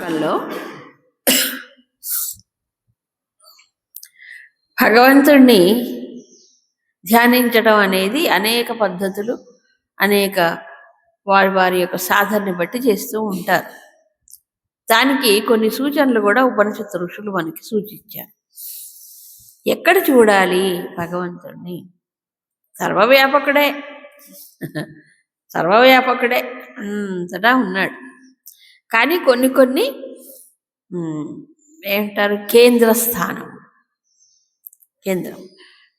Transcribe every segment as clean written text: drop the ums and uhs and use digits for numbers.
భాగంలో భగవంతుణ్ణి ధ్యానించడం అనేది అనేక పద్ధతులు, అనేక వారి వారి యొక్క సాధనని బట్టి చేస్తూ ఉంటారు. దానికి కొన్ని సూచనలు కూడా ఉపనిషత్తు ఋషులు మనకి సూచించారు. ఎక్కడ చూడాలి భగవంతుణ్ణి? సర్వవ్యాపకుడే, సర్వవ్యాపకుడే అంతటా ఉన్నాడు. కానీ కొన్ని కొన్ని ఏమంటారు, కేంద్రం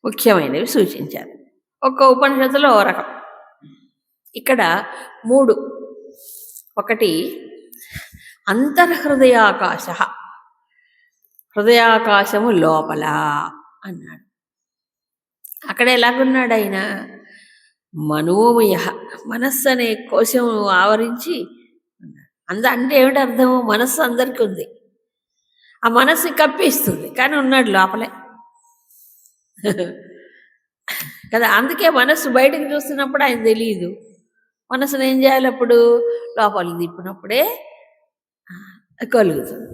ముఖ్యమైనవి సూచించారు. ఒక్క ఉపనిషత్తులో ఓ రకం. ఇక్కడ 3. ఒకటి అంతర్హృదయాకాశ, హృదయాకాశము లోపల అన్నాడు. అక్కడ ఎలాగున్నాడు ఆయన? మనోమయ, మనస్సు అనే కోశం ఆవరించి ఉన్నాడు. అంటే ఏమిటి అర్థం? మనస్సు అందరికీ ఉంది, ఆ మనస్సు కప్పిస్తుంది, కానీ ఉన్నాడు లోపలే కదా. అందుకే మనస్సు బయటకు చూస్తున్నప్పుడు ఆయన తెలియదు. మనసును ఏం చేయాలి? అప్పుడు లోపలికి తిప్పినప్పుడే కలుగుతుంది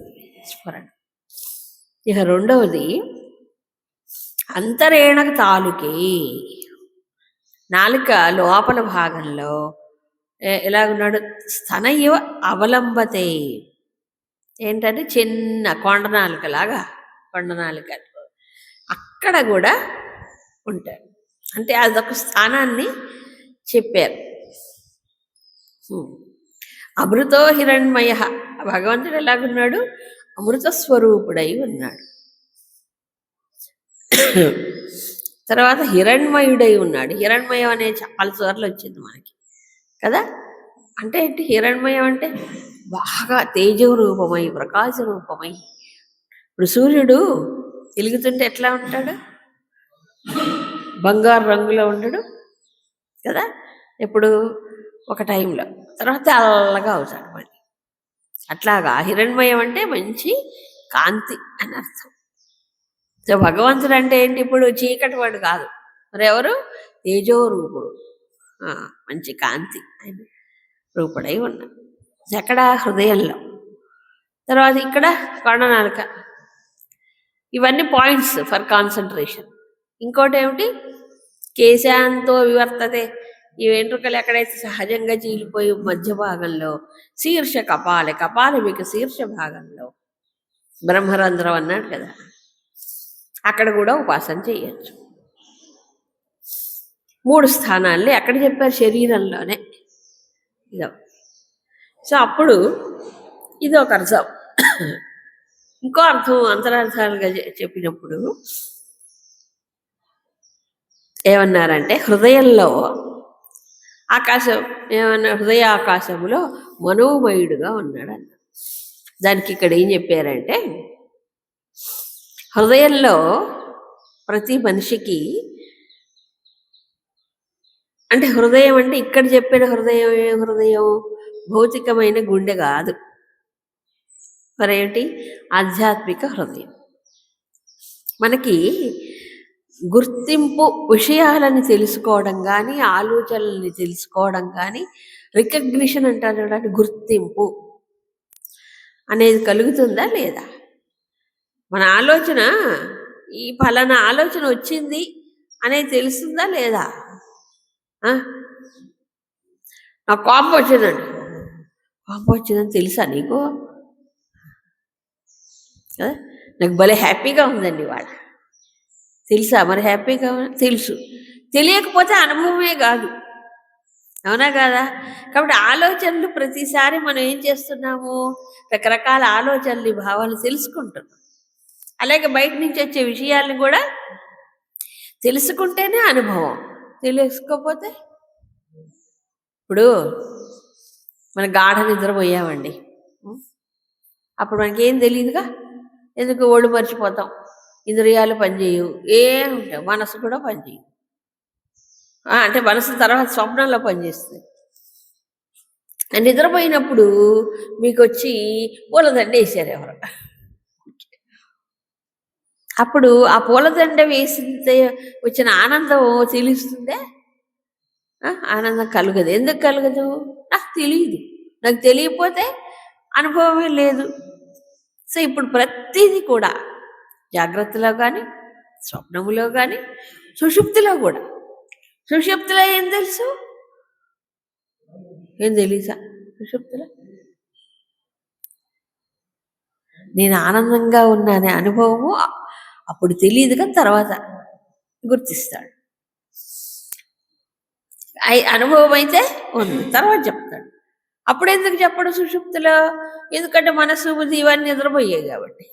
స్మరణ. ఇక రెండవది అంతరేణకు తాలూకే, నాలుక లోపల భాగంలో ఎలాగున్నాడు? స్తన ఇవ అవలంబతే, ఏంటంటే చిన్న కొండనాలుకలాగా, కొండనాలుక అక్కడ కూడా ఉంటాడు. అంటే అదొక స్థానాన్ని చెప్పారు. అమృతో హిరణ్మయ, భగవంతుడు ఎలాగున్నాడు? అమృత స్వరూపుడై ఉన్నాడు. తర్వాత హిరణ్మయుడై ఉన్నాడు. హిరణ్మయం అనే చాలా సార్లు వచ్చింది మనకి కదా. అంటే ఏంటి హిరణ్మయం? అంటే బాగా తేజో రూపమై, ప్రకాశ రూపమై. ఇప్పుడు సూర్యుడు వెలుగుతుంటే ఎట్లా ఉంటాడు? బంగారు రంగులో ఉండడు కదా ఎప్పుడు ఒక టైంలో, తర్వాత తెల్లగా అవుతాడు మళ్ళీ. అట్లాగా హిరణ్మయం అంటే మంచి కాంతి అని అర్థం. సో భగవంతుడు అంటే ఏంటి? ఇప్పుడు చీకటి వాడు కాదు, మరెవరు? తేజో రూపుడు, మంచి కాంతి ఆయన రూపుడై ఉన్నాడు. ఎక్కడ? హృదయంలో. తర్వాత ఇక్కడ కొండనాలుక. ఇవన్నీ పాయింట్స్ ఫర్ కాన్సన్ట్రేషన్. ఇంకోటి ఏమిటి? కేశాంతో వివర్తతే, ఈ వెంట్రుకలు ఎక్కడైతే సహజంగా చీలిపోయి మధ్య భాగంలో, శీర్ష కపాలి, కపాలి మీకు శీర్ష భాగంలో బ్రహ్మరంధ్రం అన్నాడు కదా, అక్కడ కూడా ఉపాసన చేయొచ్చు. 3 స్థానాల్ని ఎక్కడ చెప్పారు? శరీరంలోనే. ఇదో. సో అప్పుడు ఇది ఒక అర్థం. ఇంకో అర్థం అంతరార్థాలుగా చెప్పినప్పుడు ఏమన్నారంటే, హృదయంలో ఆకాశం, ఏమన్నా హృదయాకాశంలో మనోమయుడుగా ఉన్నాడు అన్న. దానికి ఇక్కడ ఏం చెప్పారంటే, హృదయంలో ప్రతి మనిషికి, అంటే హృదయం అంటే ఇక్కడ చెప్పిన హృదయం ఏ హృదయం? భౌతికమైన గుండె కాదు, మరేంటి? ఆధ్యాత్మిక హృదయం. మనకి గుర్తింపు, విషయాలని తెలుసుకోవడం కానీ, ఆలోచనల్ని తెలుసుకోవడం కానీ, రికగ్నిషన్ అంటారు చూడండి, గుర్తింపు అనేది కలుగుతుందా లేదా? మన ఆలోచన, ఈ ఫలానా ఆలోచన వచ్చింది అనేది తెలుస్తుందా లేదా? నాకు కోపం వచ్చిందండి, కోపం వచ్చిందని తెలుసా నీకు? నాకు భలే హ్యాపీగా ఉందండి ఇవాళ, తెలుసా? మరి హ్యాపీగా తెలుసు. తెలియకపోతే అనుభవమే కాదు, అవునా కాదా? కాబట్టి ఆలోచనలు ప్రతిసారి మనం ఏం చేస్తున్నాము? రకరకాల ఆలోచనలు, భావాలు తెలుసుకుంటున్నాం. అలాగే బయట నుంచి వచ్చే విషయాలను కూడా తెలుసుకుంటేనే అనుభవం. తెలుసుకోకపోతే, ఇప్పుడు మన గాఢ నిద్రపోయామండి, అప్పుడు మనకేం తెలియదుగా, ఎందుకు? ఒళ్ళు మర్చిపోతాం, ఇంద్రియాలు పనిచేయవు, ఏముంటాయి, మనసు కూడా పనిచేయవు. అంటే మనసు తర్వాత స్వప్నంలో పనిచేస్తుంది. నిద్రపోయినప్పుడు మీకు వచ్చి పూలదండ వేసారు ఎవరు, అప్పుడు ఆ పూలదండ వేసితే వచ్చిన ఆనందం తెలుస్తుందే? ఆనందం కలగదు. ఎందుకు కలగదు? నాకు తెలియదు. నాకు తెలియకపోతే అనుభవమే లేదు. సో ఇప్పుడు ప్రతిదీ కూడా జాగ్రత్తలో కానీ, స్వప్నములో కానీ, సుషుప్తిలో కూడా. సుషుప్తిలో ఏం తెలుసు? ఏం తెలీసా సుషుప్తిలో? నేను ఆనందంగా ఉన్నానే అనుభవము అప్పుడు తెలియదు, కానీ తర్వాత గుర్తిస్తాడు. అనుభవం అయితే ఉంది, తర్వాత చెప్తాడు. అప్పుడు ఎందుకు చెప్పడు సుషుప్తిలో? ఎందుకంటే మనసు బుద్ధి ఇవన్నీ నిద్రపోయాయి కాబట్టి.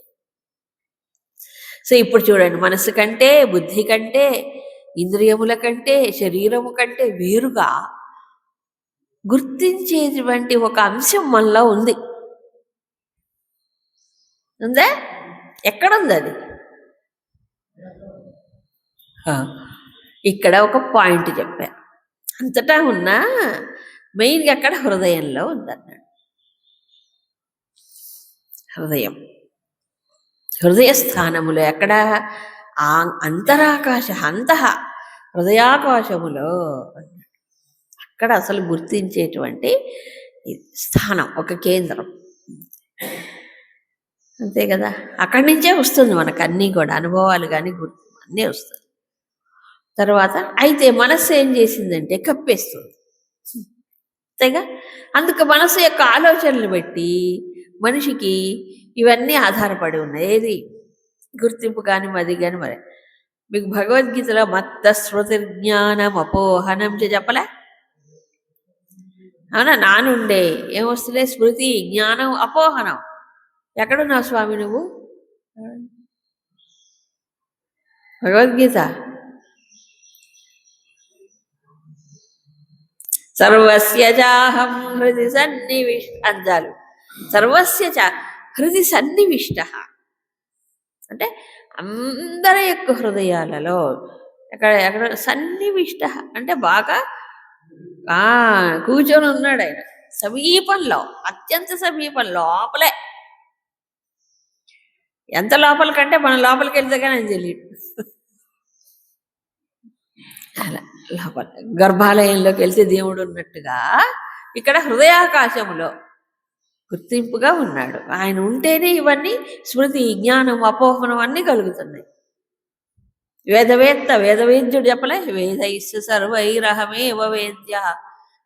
సో ఇప్పుడు చూడండి, మనసు కంటే, బుద్ధి కంటే, ఇంద్రియముల కంటే, శరీరము కంటే వేరుగా గుర్తించేటువంటి ఒక అంశం మనలో ఉంది. ఉందా? ఎక్కడుంది అది? ఇక్కడ ఒక పాయింట్ చెప్పారు. అంతటా ఉన్నా మెయిన్గా అక్కడ హృదయంలో ఉందన్నాడు. హృదయ స్థానములో ఎక్కడ? అంతరాకాశ అంతః హృదయాకాశములో అక్కడ అసలు గుర్తించేటువంటి స్థానం, ఒక కేంద్రం. అంతే కదా, అక్కడి నుంచే వస్తుంది మనకు అన్నీ కూడా, అనుభవాలు కానీ గుర్తు అన్నీ వస్తుంది. తర్వాత అయితే మనస్సు ఏం చేసిందంటే కప్పేస్తుంది. అంతేగా, అందుకు మనసు యొక్క ఆలోచనలు బట్టి మనిషికి ఇవన్నీ ఆధారపడి ఉన్నాయి. ఏది గుర్తింపు కానీ మది కానీ. మరి మీకు భగవద్గీతలో మత్త శృతి జ్ఞానం అపోహనం చెప్పలే? అవునా? నానుండే ఏమొస్తుందే? స్మృతి, జ్ఞానం, అపోహనం. ఎక్కడున్నావు స్వామి నువ్వు? భగవద్గీత సర్వస్య చాహం హృది సన్నివిష్ట అందాలు. సర్వస్య చ హృది సన్నివిష్ట అంటే అందరి యొక్క హృదయాలలో ఎక్కడ సన్నివిష్ట అంటే బాగా కూర్చొని ఉన్నాడు ఆయన. సమీపంలో, అత్యంత సమీపం, లోపలే. ఎంత లోపల కంటే మనం లోపలికి వెళ్తే కానీ అని తెలియదు. అలా లోపల గర్భాలయంలోకి వెళ్తే దేవుడు ఉన్నట్టుగా ఇక్కడ హృదయాకాశములో గుర్తింపుగా ఉన్నాడు. ఆయన ఉంటేనే ఇవన్నీ స్మృతి, జ్ఞానం, అపోహనం అన్నీ కలుగుతున్నాయి. వేదవేత్త, వేదవేద్యుడు చెప్పలే? వేదైస్సు సర్వైరహమేవ వేద్య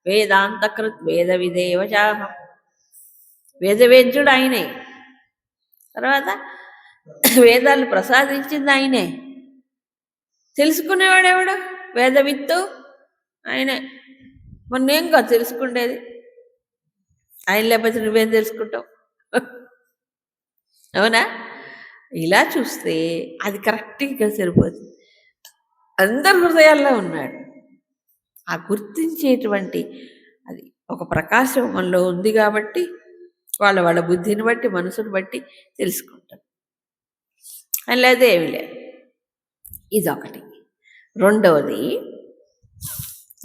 వేదాంతకృత్ వేద విదేవ చాహం. వేదవేద్యుడు ఆయనే. తర్వాత వేదాలు ప్రసాదించింది ఆయనే. తెలుసుకునేవాడెవడు? వేదవిత్తు ఆయనే. మొన్నేం కాదు తెలుసుకుండేది. ఆయన లేకపోతే నువ్వేం తెలుసుకుంటావు? అవునా? ఇలా చూస్తే అది కరెక్ట్గా సరిపోతుంది. అందరి హృదయాల్లో ఉన్నాడు. ఆ గుర్తించేటువంటి అది ఒక ప్రకాశం మనలో ఉంది కాబట్టి వాళ్ళ బుద్ధిని బట్టి, మనసుని బట్టి తెలుసుకుంటాం. లేదా ఏమి లేదు. ఇదొకటి. రెండవది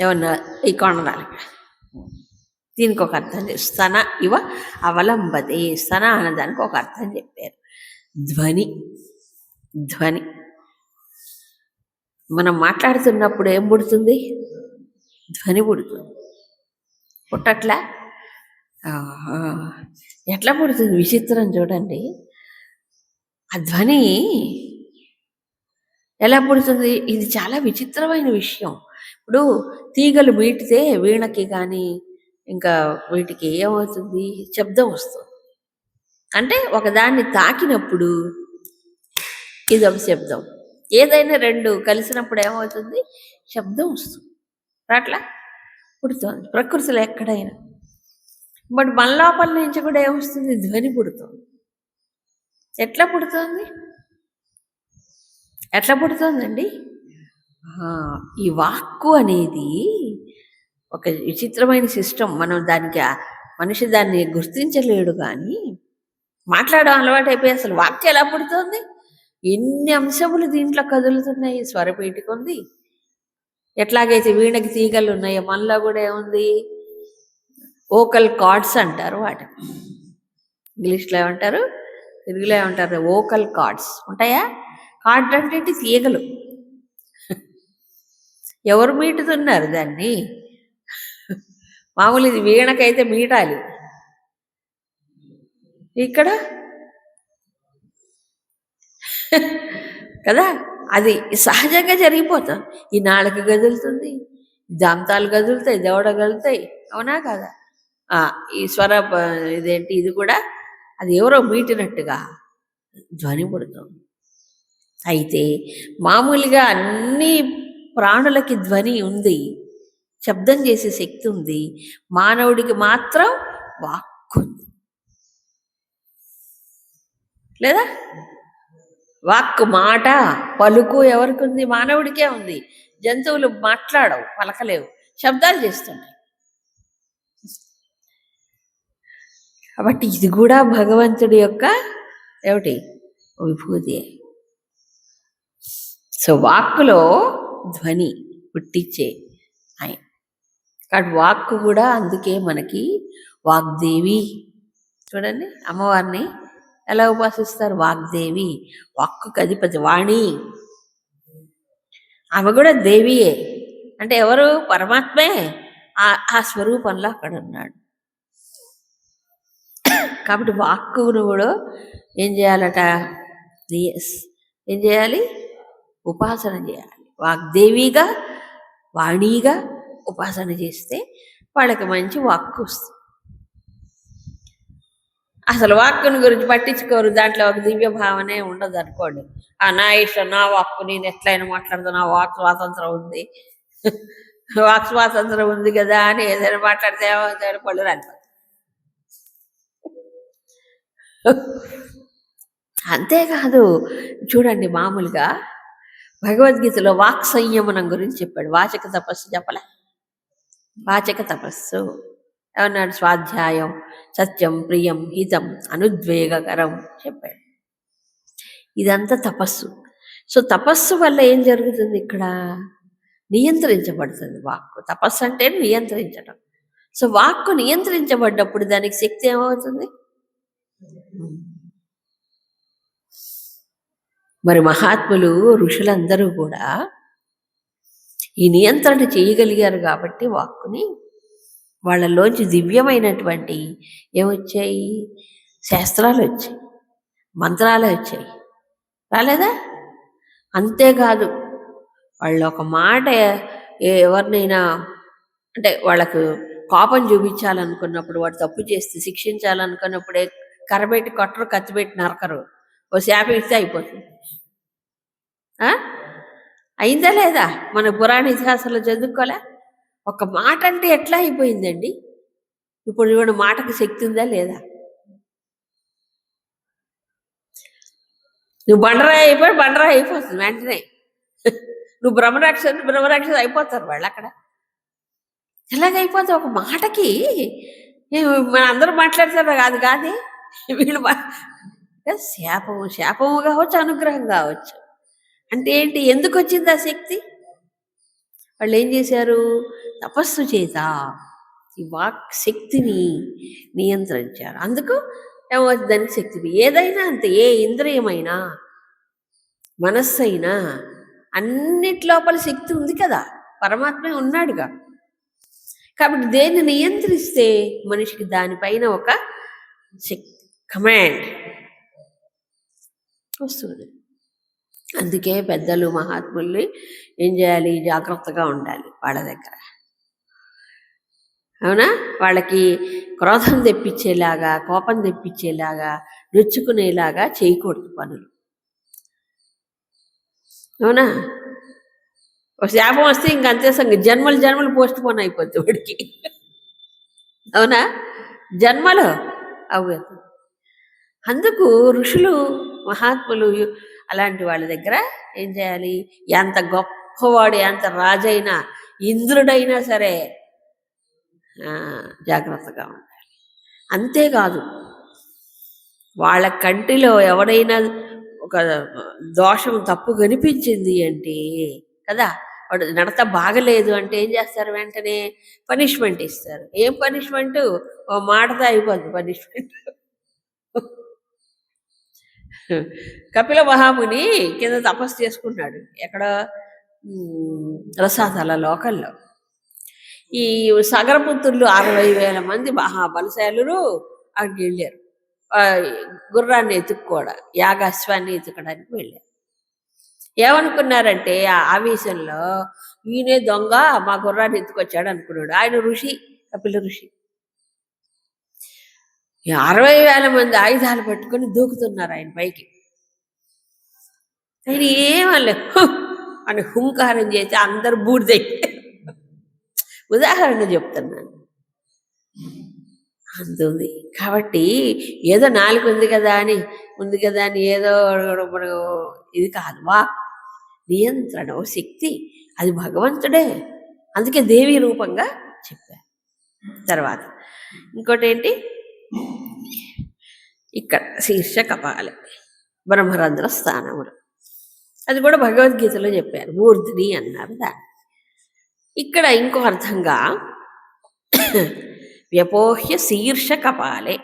ఏమన్నా ఈ కొనడానికి దీనికి ఒక అర్థం స్తన ఇవ అవలంబతే. స్తన అన్నదానికి ఒక అర్థం చెప్పారు. ధ్వని. ధ్వని మనం మాట్లాడుతున్నప్పుడు ఏం పుడుతుంది? ధ్వని పుడుతుంది. పుట్టట్లా? ఎట్లా పుడుతుంది? విచిత్రం చూడండి. ఆ ధ్వని ఎలా పుడుతుంది? ఇది చాలా విచిత్రమైన విషయం. ఇప్పుడు తీగలు మీటితే వీణకి కానీ ఇంకా వీటికి ఏమవుతుంది? శబ్దం వస్తుంది. అంటే ఒకదాన్ని తాకినప్పుడు ఇది ఒక శబ్దం. ఏదైనా రెండు కలిసినప్పుడు ఏమవుతుంది? శబ్దం వస్తుంది. అట్లా పుడుతుంది ప్రకృతిలో ఎక్కడైనా. బట్ మన లోపల నుంచి కూడా ఏమొస్తుంది? ధ్వని పుడుతుంది. ఎట్లా పుడుతుంది? ఎట్లా పుడుతుందండి? ఈ వాక్కు అనేది ఒక విచిత్రమైన సిస్టమ్. మనం దానికి మనిషి దాన్ని గుర్తించలేడు. కానీ మాట్లాడడం అలవాటు అయిపోయి అసలు వాక్కు ఎలా పుడుతుంది? ఎన్ని అంశములు దీంట్లో కదులుతున్నాయి. స్వరపేటిక ఉంది. ఎట్లాగైతే వీణకి తీగలు ఉన్నాయో మనలో కూడా ఏముంది? ఓకల్ కార్డ్స్ అంటారు వాటి. ఇంగ్లీష్లో ఏమంటారు, తెలుగులో ఏమంటారు? ఓకల్ కార్డ్స్ ఉంటాయా? కార్డ్ అంటే తీగలు. ఎవరు మీటుతున్నారు దాన్ని? మామూలు ఇది వీణకైతే మీటాలి. ఇక్కడ కదా, అది సహజంగా జరిగిపోతుంది. ఈ నాలుక కదులుతుంది, దంతాలు కదులుతాయి, దవడ కదులుతాయి, అవునా కదా. ఈ స్వర ఇదేంటి, ఇది కూడా అది ఎవరో మీటినట్టుగా ధ్వని పుడుతుంది. అయితే మామూలుగా అన్ని ప్రాణులకి ధ్వని ఉంది, శబ్దం చేసే శక్తి ఉంది, మానవుడికి మాత్రం వాక్కు ఉంది. లేదా వాక్కు, మాట, పలుకు ఎవరికి ఉంది? మానవుడికే ఉంది. జంతువులు మాట్లాడవు, పలకలేవు, శబ్దాలు చేస్తుంటాయి. కాబట్టి ఇది కూడా భగవంతుడి యొక్క ఏమిటి, విభూతి. సో వాక్కులో ధ్వని పుట్టించే ఆయన. కాబట్టి వాక్కు కూడా అందుకే మనకి వాగ్దేవి. చూడండి అమ్మవారిని ఎలా ఉపాసిస్తారు, వాగ్దేవి, వాక్కుకి అధిపతి, వాణి. ఆమె కూడా దేవియే. అంటే ఎవరు? పరమాత్మే ఆ స్వరూపంలో అక్కడ ఉన్నాడు. కాబట్టి వాక్కును కూడా ఏం చేయాలట? ఏం చేయాలి? ఉపాసన చేయాలి. వాగ్దేవిగా, వాణిగా ఉపాసన చేస్తే వాళ్ళకి మంచి వాక్కు వస్తుంది. అసలు వాక్కుని గురించి పట్టించుకోరు, దాంట్లో ఒక దివ్య భావనే ఉండదు అనుకోండి. నా ఇష్టం, నా వాక్కు, నేను ఎట్లయినా మాట్లాడుతున్నా, నా వాక్ స్వాతంత్రం ఉంది, వాక్ స్వాతంత్రం ఉంది కదా అని ఏదైనా మాట్లాడితే పళ్ళు రాలిపోతాయి. అంతేకాదు, చూడండి మామూలుగా భగవద్గీతలో వాక్ సంయమనం గురించి చెప్పాడు. వాచక తపస్సు చెప్పలే? వాచక తపస్సు ఏమన్నాడు? స్వాధ్యాయం, సత్యం, ప్రియం, హితం, అనుద్వేగకరం చెప్పాడు. ఇదంతా తపస్సు. సో తపస్సు వల్ల ఏం జరుగుతుంది? ఇక్కడ నియంత్రించబడుతుంది వాక్కు. తపస్సు అంటే నియంత్రించడం. సో వాక్కు నియంత్రించబడ్డప్పుడు దానికి శక్తి ఏమవుతుంది? మరి మహాత్ములు, ఋషులందరూ కూడా ఈ నియంత్రణ చేయగలిగారు కాబట్టి వాక్కుని, వాళ్ళలోంచి దివ్యమైనటువంటి ఏమొచ్చాయి? శాస్త్రాలు వచ్చాయి, మంత్రాలు వచ్చాయి. రాలేదా? అంతేకాదు, వాళ్ళు ఒక మాట ఎవరినైనా అంటే వాళ్ళకు కోపం చూపించాలనుకున్నప్పుడు, వాడు తప్పు చేస్తే శిక్షించాలనుకున్నప్పుడే కర్రబెట్టి కొట్టరు, కత్తిపెట్టి నరకరు, ఓ శాపం ఇస్తే అయిపోతుంది. అయిందా లేదా? మన పురాణ ఇతిహాసంలో చదువుకోలే? ఒక మాట అంటే ఎట్లా అయిపోయిందండి. ఇప్పుడు ఇవాడు మాటకి శక్తి ఉందా లేదా? నువ్వు బండరాయి అయిపోయి బండరాయి అయిపోతుంది వెంటనే. నువ్వు బ్రహ్మరాక్షసు అయిపోతారు వాళ్ళు అక్కడ. ఎలాగైపోతుంది? ఒక మాటకి మన అందరూ మాట్లాడతారు కాదు కాదే, వీళ్ళు శాపము కావచ్చు, అనుగ్రహం కావచ్చు. అంటే ఏంటి? ఎందుకు వచ్చింది ఆ శక్తి? వాళ్ళు ఏం చేశారు? తపస్సు చేత ఈ వాక్ శక్తిని నియంత్రించారు. అందుకు ఏమవుతుంది? దానికి శక్తి. ఏదైనా అంతే, ఏ ఇంద్రియమైనా, మనస్సు అయినా, అన్నిటి లోపల శక్తి ఉంది కదా, పరమాత్మే ఉన్నాడుగా. కాబట్టి దేన్ని నియంత్రిస్తే మనిషికి దానిపైన ఒక శక్తి, కమాండ్ వస్తుంది. అందుకే పెద్దలు, మహాత్ముల్ని ఏం చేయాలి? జాగ్రత్తగా ఉండాలి వాళ్ళ దగ్గర. అవునా? వాళ్ళకి క్రోధం తెప్పించేలాగా, కోపం తెప్పించేలాగా, నొచ్చుకునేలాగా చేయకూడదు పనులు. అవునా? ఒక శాపం వస్తే ఇంకంతే సంగతి, జన్మలు పోస్ట్ పోన్ అయిపోద్ది వాడికి. అవునా? జన్మలు అవుతుంది. అందుకు ఋషులు, మహాత్ములు అలాంటి వాళ్ళ దగ్గర ఏం చేయాలి? ఎంత గొప్పవాడు, ఎంత రాజైనా, ఇంద్రుడైనా సరే జాగ్రత్తగా ఉండాలి. అంతేకాదు, వాళ్ళ కంటిలో ఎవడైనా ఒక దోషం, తప్పు కనిపించింది అంటే కదా, వాడు నడత బాగలేదు అంటే ఏం చేస్తారు? వెంటనే పనిష్మెంట్ ఇస్తారు. ఏం పనిష్మెంట్? ఓ మాటతో అయిపోద్ది పనిష్మెంట్. కపిల మహాముని కింద తపస్సు చేసుకున్నాడు. ఎక్కడ? రసాతల లోకల్లో. ఈ సగరపుత్రులు 60,000 మంది మహాబలశాలురు అక్కడికి వెళ్ళారు. ఆ, గుర్రాన్ని ఎత్తుక్కోవడం, యాగాశ్వాన్ని ఎత్తుకోవడానికి వెళ్ళారు. ఏమనుకున్నారంటే ఆ ఆవేశంలో ఈయనే దొంగ మా గుర్రాన్ని ఎత్తుకొచ్చాడు అనుకున్నాడు. ఆయన ఋషి, కపిల ఋషి. 60,000 మంది ఆయుధాలు పట్టుకొని దూకుతున్నారు ఆయన పైకి. ఆయన ఏమలే అని హుంకారం చేసి అందరు బూడిదైపోయారు. ఉదాహరణ చెప్తున్నాను. అందుంది కాబట్టి ఏదో నాలుగు ఉంది కదా అని ఏదో ఇది కాదు. నియంత్రణ ఓ శక్తి, అది భగవంతుడే. అందుకే దేవి రూపంగా చెప్పారు. తర్వాత ఇంకోటి ఏంటి, ఇక్కడ శీర్ష కపాలి బ్రహ్మరంధ్ర స్థానములు, అది కూడా భగవద్గీతలో చెప్పారు. మూర్ధిని అన్నారు దాన్ని. ఇక్కడ ఇంకో అర్థంగా వ్యపోహ్య శీర్ష కపాలే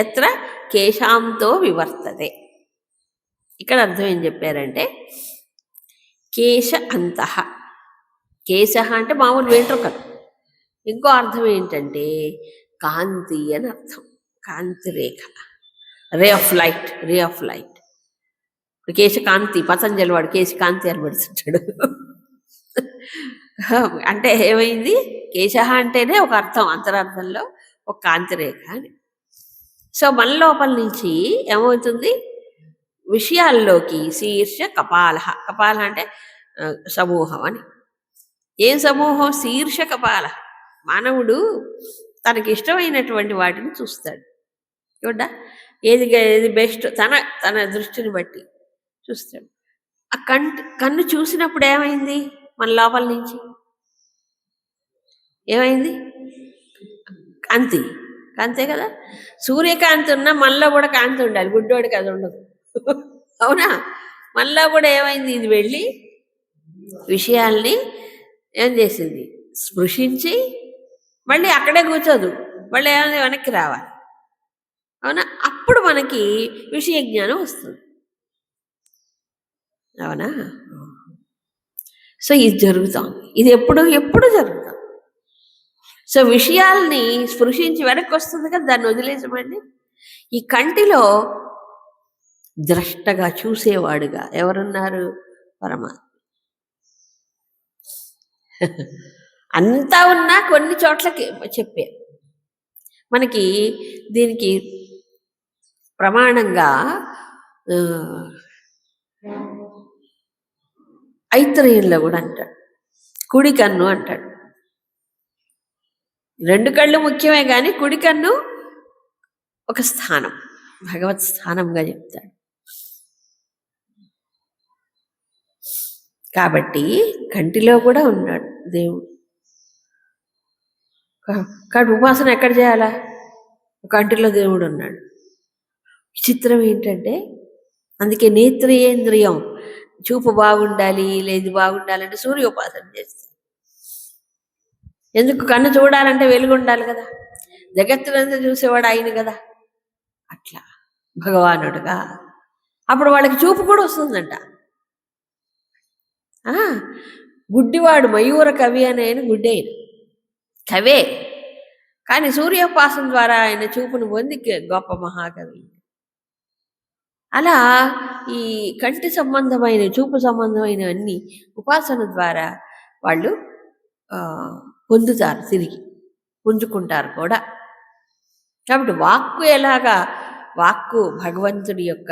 ఎత్ర కేశాంతో వివర్తతే. ఇక్కడ అర్థం ఏం చెప్పారంటే కేశ అంతః, కేశ అంటే మామూలు వెంట్రుకలు. ఇంకో అర్థం ఏంటంటే కాంతి అని అర్థం. కాంతి రేఖ, ray of light, ray of light. కేశకాంతి, పతంజలి వాడు కేశకాంతి అని పెడుతుంటాడు. అంటే ఏమైంది, కేశ అంటేనే ఒక అర్థం, అంతరార్థంలో ఒక కాంతి రేఖ అని. సో మన లోపల నుంచి ఏమవుతుంది, విషయాల్లోకి శీర్ష కపాల. కపాల అంటే సమూహం అని. ఏం సమూహం? శీర్ష కపాల. మానవుడు తనకి ఇష్టమైనటువంటి వాటిని చూస్తాడు. చూడ్డా, ఏది బెస్ట్ తన దృష్టిని బట్టి చూస్తాడు. ఆ కన్ను చూసినప్పుడు ఏమైంది, మన లోపల నుంచి ఏమైంది? కాంతి, కాంతే కదా. సూర్యకాంతి ఉన్నా మనలో కూడా కాంతి ఉండాలి, గుడ్డోడికి అది ఉండదు. అవునా? మనలో కూడా ఏమైంది, ఇది వెళ్ళి విషయాల్ని ఏం చేసింది, స్పృశించి మళ్ళీ అక్కడే కూర్చోదు, మళ్ళీ ఏమైనా వెనక్కి రావాలి. అవునా? అప్పుడు మనకి విషయ జ్ఞానం వస్తుంది. అవునా? సో ఇది జరుగుతుంది. ఇది ఎప్పుడు జరుగుతుంది. సో విషయాల్ని స్పృశించి వెనక్కి వస్తుంది కదా, దాన్ని వదిలేసమండి. ఈ కంటిలో ద్రష్టగా, చూసేవాడుగా ఎవరున్నారు? పరమాత్మ. అంతా ఉన్నా కొన్ని చోట్లకి చెప్పారు. మనకి దీనికి ప్రమాణంగా ఐత్రేయంలో కూడా అంటాడు, కుడి కన్ను అంటాడు. రెండు కళ్ళు ముఖ్యమే కానీ కుడి కన్ను ఒక స్థానం, భగవత్ స్థానంగా చెప్తాడు. కాబట్టి కంటిలో కూడా ఉన్నాడు దేవుడు. కాబట్టి ఉపాసన ఎక్కడ చేయాలా? కంటిలో దేవుడు ఉన్నాడు. విచిత్రం ఏంటంటే అందుకే నేత్రేంద్రియం, చూపు బాగుండాలి, లేదు బాగుండాలంటే సూర్యోపాసన చేస్తాం. ఎందుకు? కన్ను చూడాలంటే వెలుగు ఉండాలి కదా, జగత్తునంతా చూసేవాడు ఆయన కదా. అట్లా భగవానుడుగా అప్పుడు వాళ్ళకి చూపు కూడా వస్తుందంట. గుడ్డివాడు మయూర కవి అని ఆయన గుడ్డి, అయిన కవే, కానీ సూర్యోపాసన ద్వారా ఆయన చూపును పొంది గొప్ప మహాకవి. అలా ఈ కంటి సంబంధమైన, చూపు సంబంధమైన అన్ని ఉపాసన ద్వారా వాళ్ళు పొందుతారు, తిరిగి పుంజుకుంటారు కూడా. కాబట్టి వాక్కు ఎలాగా, వాక్కు భగవంతుడి యొక్క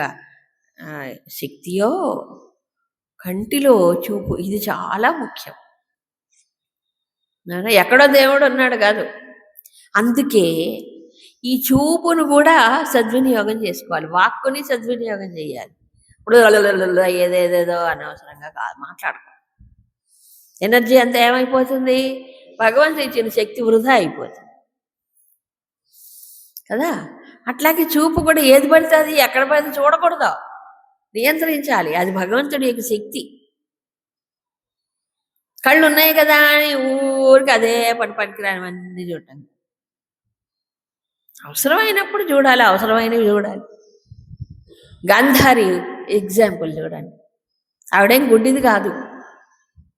శక్తియో కంటిలో చూపు ఇది చాలా ముఖ్యం. ఎక్కడో దేవుడు ఉన్నాడు కాదు. అందుకే ఈ చూపును కూడా సద్వినియోగం చేసుకోవాలి, వాక్కుని సద్వినియోగం చేయాలి. ఇప్పుడు ఏదేదేదో అనవసరంగా కాదు మాట్లాడుకో, ఎనర్జీ అంతా ఏమైపోతుంది, భగవంతుడు ఇచ్చిన శక్తి వృధా అయిపోతుంది కదా. అట్లాగే చూపు కూడా ఏది పడుతుంది ఎక్కడ పడితే చూడకూడదు, నియంత్రించాలి. అది భగవంతుడి యొక్క శక్తి. కళ్ళు ఉన్నాయి కదా అని ఊరికి అదే పనికిరానివన్నీ చూడటం. అవసరమైనప్పుడు చూడాలి, అవసరమైనవి చూడాలి. గాంధారి ఎగ్జాంపుల్ చూడండి, ఆవిడేం గుడ్డిది కాదు,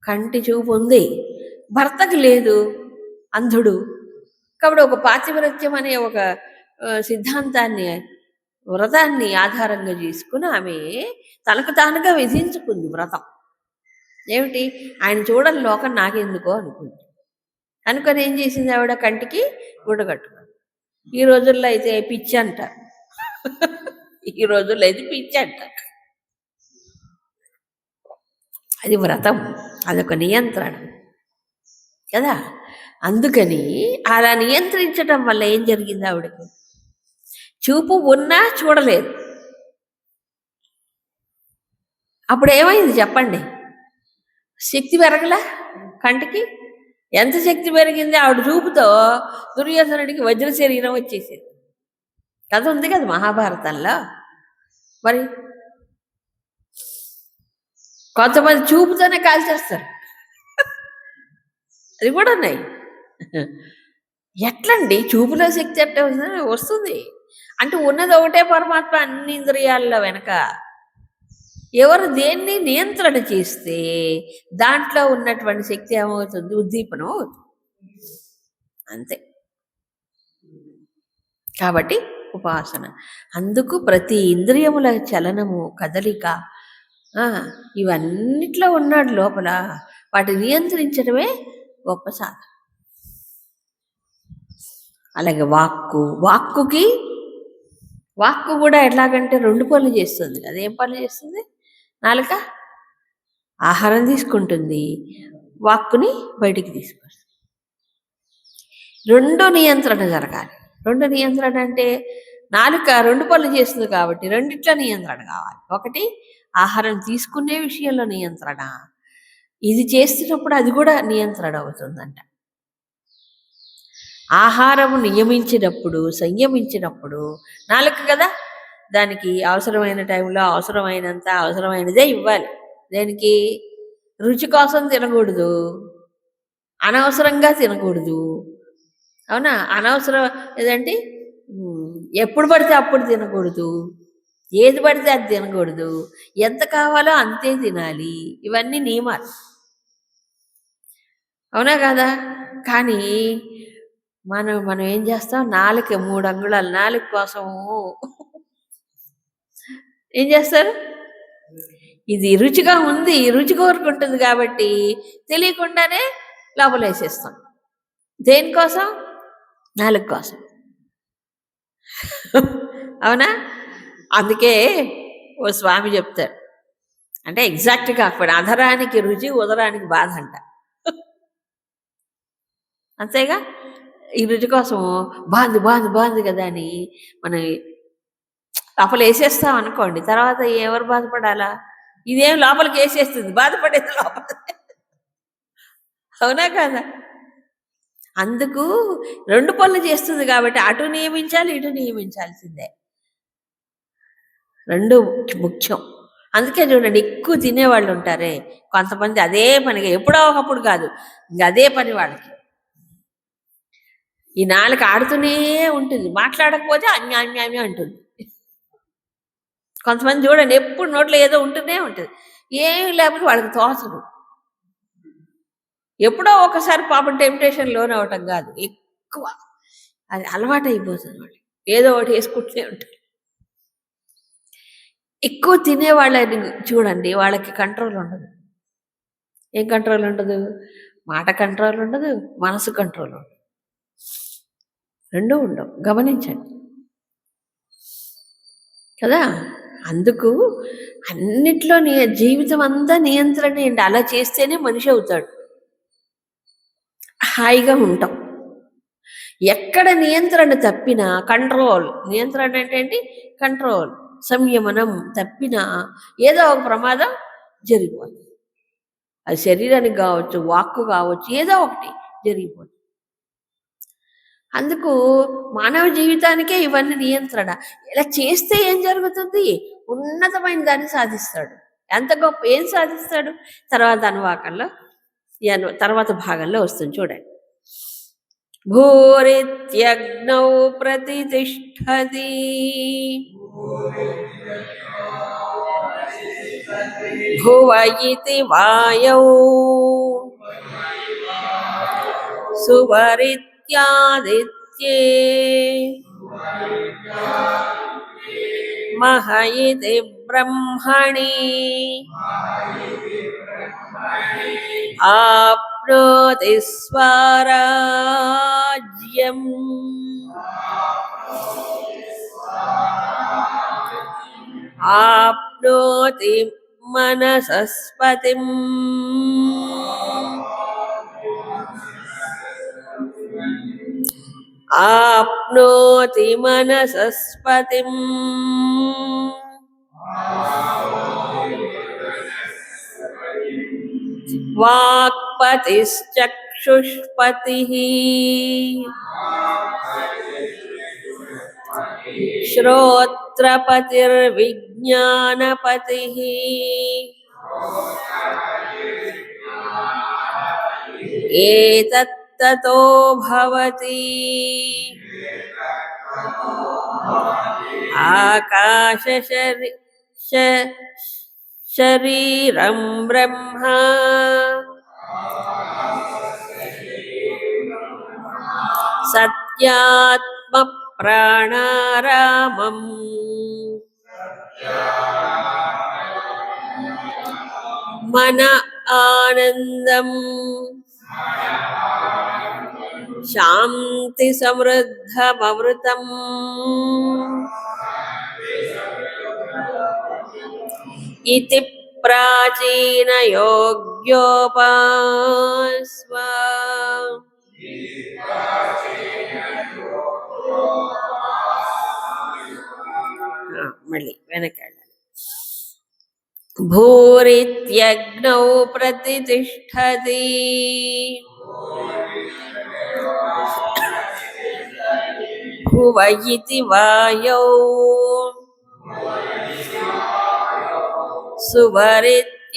కంటి చూపు ఉంది, భర్తకు లేదు, అంధుడు. కాబట్టి ఒక పాతివ్రత్యం అనే ఒక సిద్ధాంతాన్ని, వ్రతాన్ని ఆధారంగా చేసుకుని ఆమె తనకు తానుగా విధించుకుంది వ్రతం. ఏమిటి, ఆయన చూడని లోకం నాకెందుకో అనుకుంది. అనుకొని ఏం చేసింది ఆవిడ, కంటికి గుడ్డ కట్టుకుంది. ఈ రోజుల్లో అయితే పిచ్చి అంటారు. ఈ రోజుల్లో అయితే పిచ్చి అంటారు. అది వ్రతం, అదొక నియంత్రణ కదా. అందుకని అలా నియంత్రించడం వల్ల ఏం జరిగింది, ఆవిడకి చూపు ఉన్నా చూడలేదు. అప్పుడు ఏమైంది చెప్పండి, శక్తి పెరగలా కంటికి? ఎంత శక్తి పెరిగింది, ఆవిడ చూపుతో దుర్యోధనుడికి వజ్ర శరీరం వచ్చేసింది. కథ ఉంది కదా మహాభారతంలో. మరి కొంతమంది చూపుతోనే కాల్చేస్తారు, అది కూడా ఉన్నాయి. ఎట్లండి చూపులో శక్తి ఎట్లా వస్తుంది అంటే ఉన్నది ఒకటే పరమాత్మ అన్ని ఇంద్రియాల్లో వెనక. ఎవరు దేన్ని నియంత్రణ చేస్తే దాంట్లో ఉన్నటువంటి శక్తి ఏమవుతుంది, ఉద్దీపనం అవుతుంది, అంతే. కాబట్టి ఉపాసన. అందుకు ప్రతి ఇంద్రియముల చలనము, కదలిక, ఇవన్నిట్లో ఉన్నాడు లోపల. వాటిని నియంత్రించడమే గొప్ప సాధన. అలాగే వాక్కు కూడా ఎట్లాగంటే 2 పనులు చేస్తుంది. అదేం పనులు చేస్తుంది, నాలుక ఆహారం తీసుకుంటుంది, వాక్కుని బయటికి తీసుకొస్తుంది. 2 నియంత్రణ జరగాలి. 2 నియంత్రణ అంటే నాలుక 2 పనులు చేస్తుంది కాబట్టి 2 నియంత్రణ కావాలి. ఒకటి ఆహారం తీసుకునే విషయంలో నియంత్రణ, ఇది చేస్తున్నప్పుడు అది కూడా నియంత్రణ అవుతుందంట. ఆహారము నియమించినప్పుడు, సంయమించినప్పుడు నాలుక కదా, దానికి అవసరమైన టైంలో అవసరమైనదే ఇవ్వాలి. దేనికి, రుచి కోసం తినకూడదు, అనవసరంగా తినకూడదు. అవునా, అనవసరం ఏదంటే ఎప్పుడు పడితే అప్పుడు తినకూడదు, ఏది పడితే అది తినకూడదు, ఎంత కావాలో అంతే తినాలి. ఇవన్నీ నియమాలు, అవునా కదా. కానీ మనం ఏం చేస్తాం, 3 అంగుళాలు నాలుక కోసము ఏం చేస్తారు, ఇది రుచిగా ఉంది, రుచి కోరుకుంటుంది కాబట్టి తెలియకుండానే లోపలేసేస్తాం. దేనికోసం, నాలుక కోసం. అవునా. అందుకే ఓ స్వామి చెప్తారు, అంటే ఎగ్జాక్ట్గా అప్పుడు అధరానికి రుచి, ఉదరానికి బాధ అంట. అంతేగా, ఈ రుచి కోసం బాగుంది కదా అని మనం లోపల వేసేస్తాం అనుకోండి, తర్వాత ఎవరు బాధపడాలా, ఇదేం లోపలికి వేసేస్తుంది, బాధపడేది లోపల. అవునా కదా. అందుకు 2 పనులు చేస్తుంది కాబట్టి అటు నియమించాలి, ఇటు నియమించాల్సిందే. 2 ముఖ్యం. అందుకే చూడండి, ఎక్కువ తినేవాళ్ళు ఉంటారే కొంతమంది, అదే పనిగా ఎప్పుడో ఒకప్పుడు కాదు, ఇంకా అదే పని వాళ్ళకి. ఈ నాలుక ఆడుతూనే ఉంటుంది, మాట్లాడకపోతే అన్యాన్యాన్యం అంటుంది. కొంతమంది చూడండి, ఎప్పుడు నోట్లో ఏదో ఉంటూనే ఉంటుంది, ఏమి లేకపోతే వాళ్ళకి తోచదు. ఎప్పుడో ఒకసారి పాపం టెంప్టేషన్ లోన్ అవటం కాదు, ఎక్కువ అది అలవాటు అయిపోతుంది. వాళ్ళు ఏదో ఒకటి వేసుకుంటూనే ఉంటారు. ఎక్కువ తినేవాళ్ళని చూడండి, వాళ్ళకి కంట్రోల్ ఉండదు. ఏం కంట్రోల్ ఉండదు, మాట కంట్రోల్ ఉండదు, మనసు కంట్రోల్ ఉండదు, 2 ఉండవు. గమనించండి కదా. అందుకు అన్నిట్లో జీవితం అంతా నియంత్రణ ఏంటి, అలా చేస్తేనే మనిషి అవుతాడు, హాయిగా ఉంటాం. ఎక్కడ నియంత్రణ తప్పినా, కంట్రోల్, నియంత్రణ అంటే ఏంటి, కంట్రోల్, సంయమనం తప్పినా ఏదో ఒక ప్రమాదం జరిగిపోతుంది. అది శరీరానికి కావచ్చు, వాక్కు కావచ్చు, ఏదో ఒకటి జరిగిపోతుంది. అందుకు మానవ జీవితానికే ఇవన్నీ నియంత్రణ. ఇలా చేస్తే ఏం జరుగుతుంది, ఉన్నతమైన దాన్ని సాధిస్తాడు. ఎంత గొప్ప, ఏం సాధిస్తాడు, తర్వాత అనువాకంలో తర్వాత భాగంలో వస్తుంది చూడండి. భూరిత్యగ్నౌ ప్రతిష్ఠతి భువ ఇతి వాయౌ సువరిత్యాదిత్యే మహ ఇతి బ్రహ్మణి ఆప్నోతి స్వరాజ్యం ఆప్నోతి మనసస్పతిం ఆప్నోతి మనసస్పతిం వాక్పతిశ్చక్షుష్పతిః శ్రోత్రపతిర్విజ్ఞానపతిః ఏతత్తతో భవతి శరీరం బ్రహ్మ సత్యాత్మ ప్రాణారామం మన ఆనందం శాంతి సమృద్ధమృతం ఇతి ప్రాచీన యోగ్యోపాస్వ. మళ్ళీ వెనకాల భూరిత్యగ్నౌ ప్రతిష్ఠతి భువ ఇతి వాయౌ సువరిత్యాదిత్యే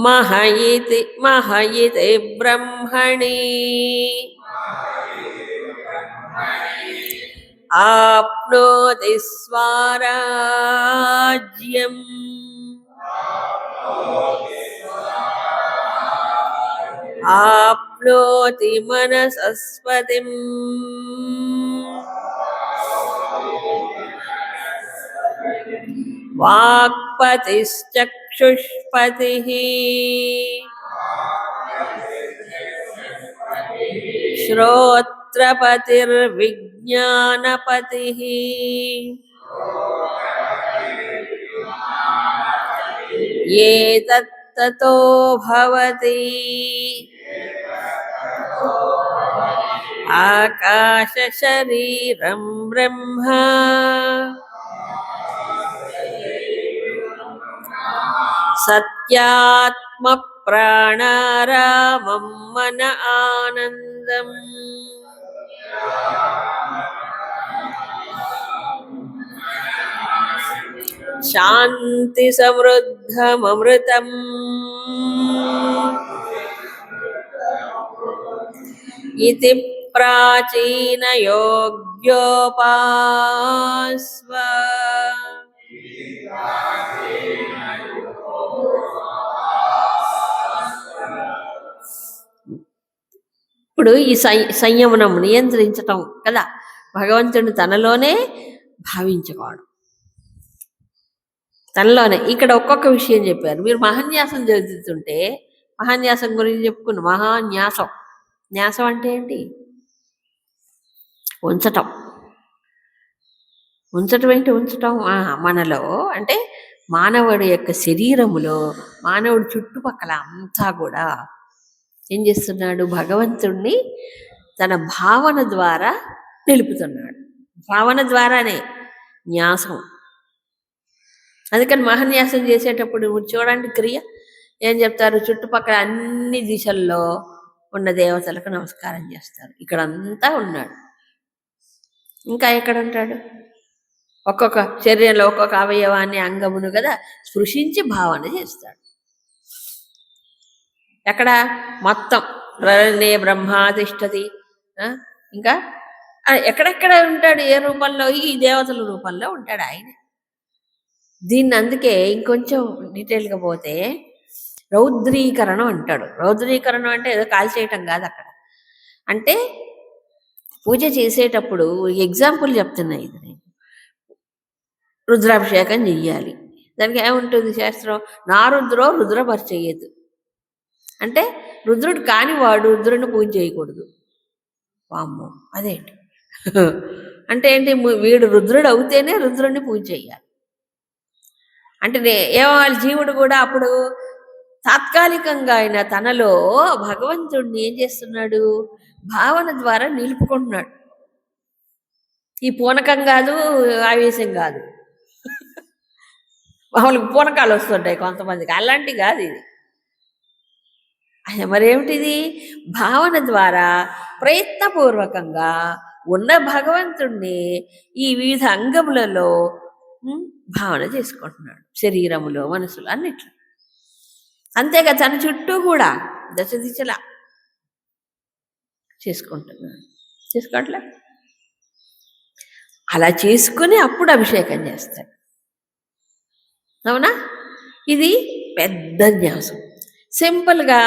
మహ ఇతి బ్రహ్మణి ఆప్నోతి స్వరాజ్యం ఆప్నోతి మనసస్పతిం వాక్పతిశ్చక్షుష్పతిః శ్రోత్రపతిర్విజ్ఞానపతిః ఏతత్తతో భవతి ఆకాశ శరీరం బ్రహ్మ సత్యాత్మ ప్రాణారామం మన ఆనందం శాంతి సమృద్ధమృతం ఇతి ప్రాచీన యోగ్యోపాస్వ. ఇప్పుడు ఈ సంయమనం నియంత్రించటం కదా, భగవంతుని తనలోనే భావించుకోవడం, తనలోనే. ఇక్కడ ఒక్కొక్క విషయం చెప్పారు. మీరు మహాన్యాసం చదువుతుంటే, మహాన్యాసం గురించి చెప్పుకున్న మహాన్యాసం. న్యాసం అంటే ఏంటి? ఉంచటం. ఉంచటం ఏంటి? ఉంచటం మనలో అంటే మానవుడి యొక్క శరీరములో, మానవుడి చుట్టుపక్కల అంతా కూడా ఏం చేస్తున్నాడు? భగవంతుణ్ణి తన భావన ద్వారా నిలుపుతున్నాడు. భావన ద్వారానే న్యాసం. అందుకని మహాన్యాసం చేసేటప్పుడు చూడండి క్రియ ఏం చెప్తారు? చుట్టుపక్కల అన్ని దిశల్లో ఉన్న దేవతలకు నమస్కారం చేస్తారు. ఇక్కడంతా ఉన్నాడు. ఇంకా ఎక్కడ ఉంటాడు? ఒక్కొక్క శరీరంలో ఒక్కొక్క అవయవాన్ని, అంగమును కదా స్పృశించి భావన చేస్తాడు. ఎక్కడ? మొత్తం ప్రళయే బ్రహ్మాతిష్టతి. ఇంకా ఎక్కడెక్కడ ఉంటాడు? ఏ రూపంలో? ఈ దేవతల రూపంలో ఉంటాడు ఆయన. దీన్ని అందుకే ఇంకొంచెం డీటెయిల్గా పోతే రౌద్రీకరణం అంటాడు. రౌద్రీకరణం అంటే ఏదో కాల్చేయటం కాదు అక్కడ. అంటే పూజ చేసేటప్పుడు ఎగ్జాంపుల్ చెప్తున్నా ఇది నేను. రుద్రాభిషేకం చెయ్యాలి. దానికి ఏముంటుంది శాస్త్రం? నా రుద్రో రుద్రపరిచేయదు. అంటే రుద్రుడు కానివాడు రుద్రుడిని పూజ చేయకూడదు. వామ్మో అదేంటి? అంటే ఏంటి? వీడు రుద్రుడు అవుతేనే రుద్రుడిని పూజ చేయాలి. అంటే ఏమవాలి? జీవుడు కూడా అప్పుడు తాత్కాలికంగా ఆయన తనలో భగవంతుడిని ఏం చేస్తున్నాడు? భావన ద్వారా నిలుపుకుంటున్నాడు. ఈ పూనకం కాదు, ఆవేశం కాదు. మామూలుగా పూనకాలు వస్తుంటాయి కొంతమందికి, అలాంటి కాదు ఇది. మరేమిటిది? భావన ద్వారా ప్రయత్నపూర్వకంగా ఉన్న భగవంతుణ్ణి ఈ వివిధ అంగములలో భావన చేసుకుంటున్నాడు. శరీరములో, మనసులో, అన్నిట్లో. అంతేగా తన చుట్టూ కూడా దశ దిశలా చేసుకుంటున్నాడు. చేసుకోవట్లే? అలా చేసుకుని అప్పుడు అభిషేకం చేస్తాడు. అవునా? ఇది పెద్ద న్యాసం. సింపుల్గా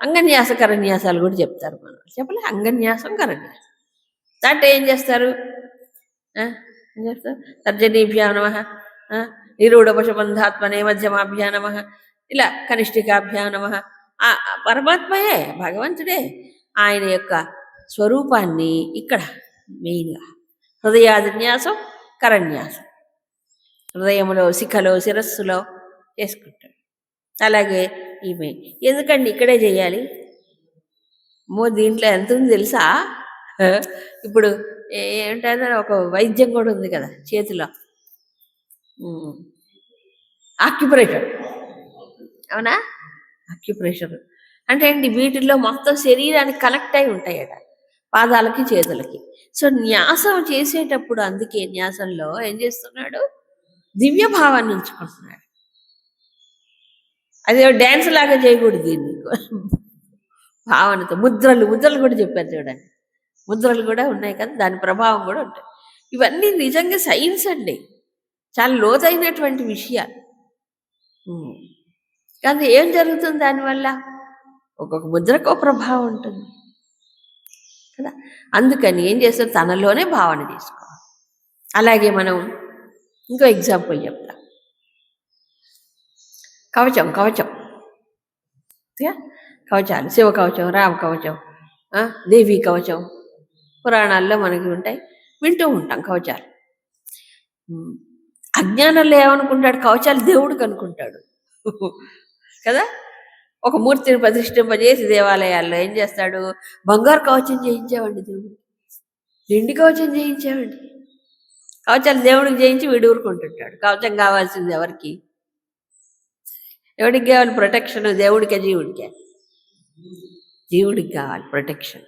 అంగన్యాస కరన్యాసాలు కూడా చెప్తారు. మనం చెప్పలే? అంగన్యాసం, కరన్యాసం. దాంట్లో ఏం చేస్తారు? ఏం చేస్తారు? తర్జనీభ్యా నమః, నిరూఢపశుబంధాత్మనే మధ్యమాభ్యా నమః, ఇలా కనిష్ఠికాభ్యా నమః. పరమాత్మయే, భగవంతుడే. ఆయన యొక్క స్వరూపాన్ని ఇక్కడ మెయిన్గా హృదయాదిన్యాసం, కరన్యాసం. హృదయంలో, శిఖలో, శిరస్సులో చేసుకుంటాడు. అలాగే ఈమె ఎందుకండి ఇక్కడే చేయాలి? దీంట్లో ఎంత ఉంది తెలుసా? ఇప్పుడు ఏమిటంటే ఒక వైద్యం కూడా ఉంది కదా చేతిలో, ఆక్యుప్రెషర్. అవునా? ఆక్యుప్రెషర్ అంటే ఏంటి? వీటిల్లో మొత్తం శరీరానికి కనెక్ట్ అయి ఉంటాయట, పాదాలకి, చేతులకి. సో న్యాసం చేసేటప్పుడు అందుకే న్యాసంలో ఏం చేస్తున్నాడు? దివ్య భావాన్ని ఉంచుకుంటున్నాడు. అదే డ్యాన్స్ లాగా చేయకూడదు దీన్ని. భావనతో ముద్రలు కూడా చెప్పారు చూడండి. ముద్రలు కూడా ఉన్నాయి కదా, దాని ప్రభావం కూడా ఉంటాయి. ఇవన్నీ నిజంగా సైన్స్ అండి, చాలా లోతైనటువంటి విషయాలు. కానీ ఏం జరుగుతుంది దానివల్ల? ఒక్కొక్క ముద్రకు ప్రభావం ఉంటుంది కదా. అందుకని ఏం చేస్తారు? తనలోనే భావన చేసుకోవాలి. అలాగే మనం ఇంకో ఎగ్జాంపుల్ చెప్తాం. కవచం కవచాలు, శివ కవచం, రామ కవచం, దేవి కవచం, పురాణాల్లో మనకి ఉంటాయి, వింటూ ఉంటాం కవచాలు. అజ్ఞానంలో ఏమనుకుంటాడు? కవచాలు దేవుడికి అనుకుంటాడు కదా. ఒక మూర్తిని ప్రతిష్ఠింపజేసి దేవాలయాల్లో ఏం చేస్తాడు? బంగారు కవచం చేయించామండి దేవుడు, వెండి కవచం చేయించామండి. కవచాలు దేవుడికి చేయించి వీడు ఊరుకుంటుంటాడు. కవచం కావాల్సింది ఎవరికి? ఎవరికి కావాలి ప్రొటెక్షన్? దేవుడికే, జీవుడికే? జీవుడికి కావాలి ప్రొటెక్షన్.